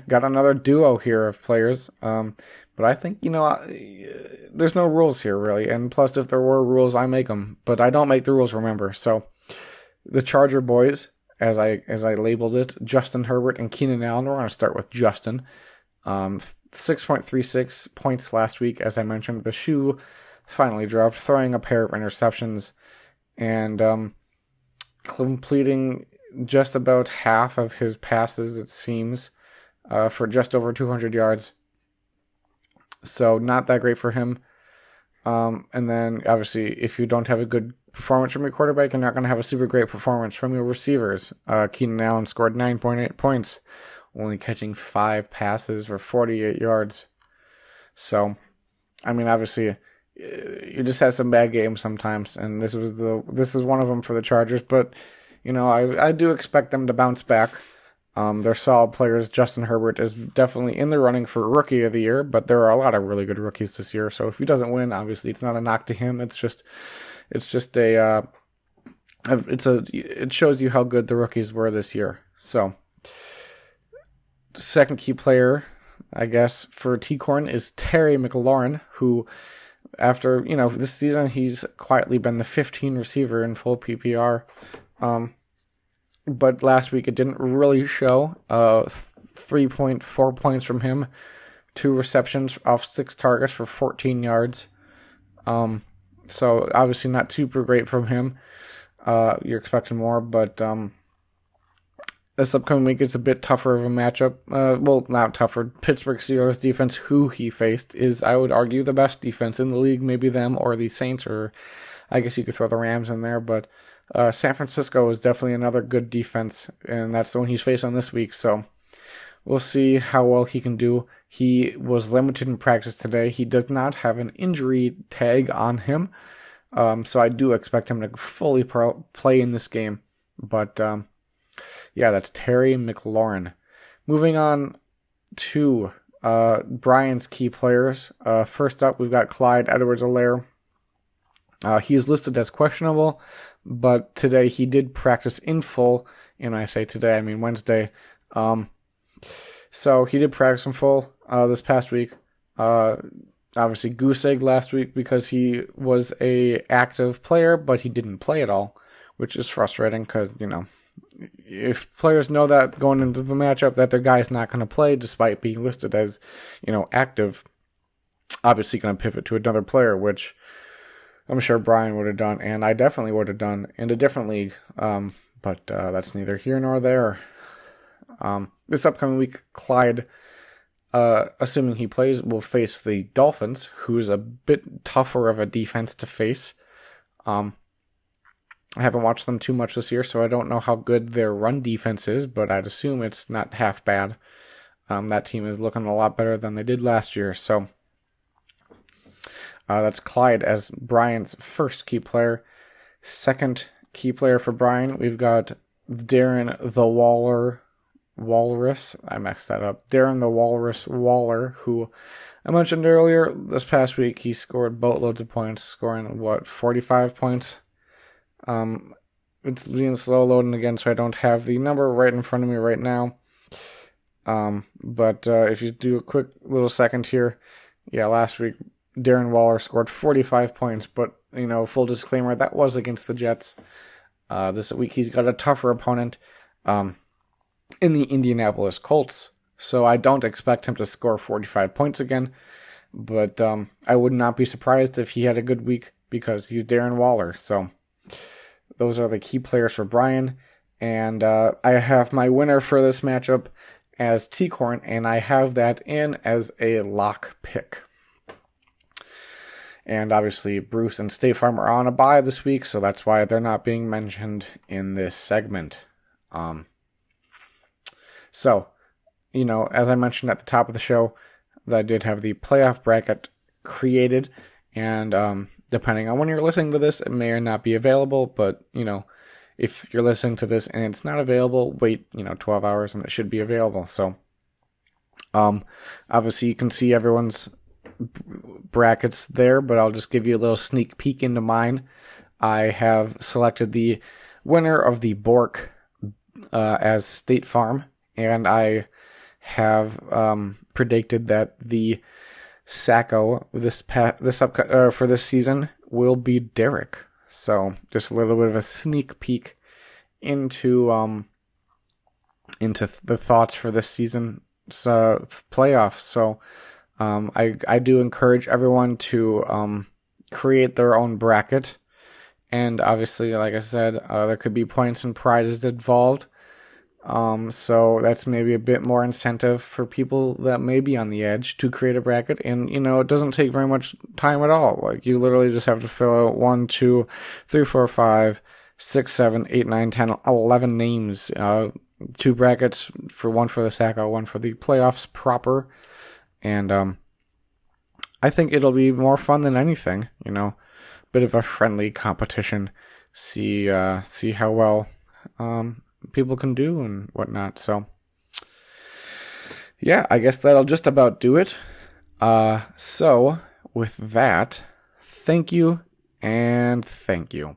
got another duo here of players. But I think, there's no rules here, really. And plus, if there were rules, I make them. But I don't make the rules, remember. So, the Charger boys, as I labeled it, Justin Herbert and Keenan Allen. We're going to start with Justin. 6.36 points last week, as I mentioned. The shoe finally dropped, throwing a pair of interceptions. And completing just about half of his passes, it seems, for just over 200 yards. So not that great for him. And then, obviously, if you don't have a good performance from your quarterback, you're not going to have a super great performance from your receivers. Keenan Allen scored 9.8 points, only catching 5 passes for 48 yards. So, obviously, you just have some bad games sometimes, and this is one of them for the Chargers. But I do expect them to bounce back. They're solid players. Justin Herbert is definitely in the running for Rookie of the Year, but there are a lot of really good rookies this year. So if he doesn't win, obviously it's not a knock to him. It shows you how good the rookies were this year. So, second key player, I guess, for T-Corn is Terry McLaurin, who, after, this season, he's quietly been the 15 receiver in full PPR. But last week it didn't really show. 3.4 points from him, 2 receptions off 6 targets for 14 yards. So obviously not super great from him. You're expecting more, but this upcoming week it's a bit tougher of a matchup. Well, not tougher. Pittsburgh Steelers defense, who he faced, is, I would argue, the best defense in the league. Maybe them or the Saints, or I guess you could throw the Rams in there, but San Francisco is definitely another good defense, and that's the one he's facing this week, so we'll see how well he can do. He was limited in practice today. He does not have an injury tag on him, so I do expect him to fully play in this game, but yeah, that's Terry McLaurin. Moving on to Brian's key players. First up, we've got Clyde Edwards-Helaire. He is listed as questionable, but today he did practice in full, and I say today, I mean Wednesday. So he did practice in full this past week. Obviously goose egg last week because he was a active player, but he didn't play at all, which is frustrating because, if players know that going into the matchup that their guy's not going to play despite being listed as, active, obviously going to pivot to another player, which I'm sure Brian would have done, and I definitely would have done in a different league, but that's neither here nor there. This upcoming week, Clyde, assuming he plays, will face the Dolphins, who's a bit tougher of a defense to face. I haven't watched them too much this year, so I don't know how good their run defense is, but I'd assume it's not half bad. That team is looking a lot better than they did last year, so that's Clyde as Brian's first key player. Second key player for Brian, we've got Darren the Walrus. I messed that up. Darren the Walrus Waller, who I mentioned earlier. This past week, he scored boatloads of points, scoring, 45 points? It's being slow loading again, so I don't have the number right in front of me right now. But if you do a quick little second here, yeah, last week, Darren Waller scored 45 points, but, full disclaimer, that was against the Jets. This week he's got a tougher opponent in the Indianapolis Colts, so I don't expect him to score 45 points again, but I would not be surprised if he had a good week because he's Darren Waller. So those are the key players for Brian, and I have my winner for this matchup as T-Corn, and I have that in as a lock pick. And obviously, Bruce and State Farm are on a bye this week, so that's why they're not being mentioned in this segment. So, as I mentioned at the top of the show, I did have the playoff bracket created, and depending on when you're listening to this, it may or not be available, but, if you're listening to this and it's not available, wait, 12 hours and it should be available. So, obviously, you can see everyone's brackets there, but I'll just give you a little sneak peek into mine. I have selected the winner of the Bork as State Farm, and I have predicted that the Sacco for this season will be Derek. So just a little bit of a sneak peek into the thoughts for this season's playoffs. So I do encourage everyone to create their own bracket, and obviously, like I said, there could be points and prizes involved. So that's maybe a bit more incentive for people that may be on the edge to create a bracket. And, it doesn't take very much time at all. Like, you literally just have to fill out 1, 2, 3, 4, 5, 6, 7, 8, 9, 10, 11 names. 2 brackets, one for the Sacco, one for the playoffs proper. And I think it'll be more fun than anything, bit of a friendly competition. See how well people can do and whatnot. So yeah, I guess that'll just about do it. So with that, thank you and thank you.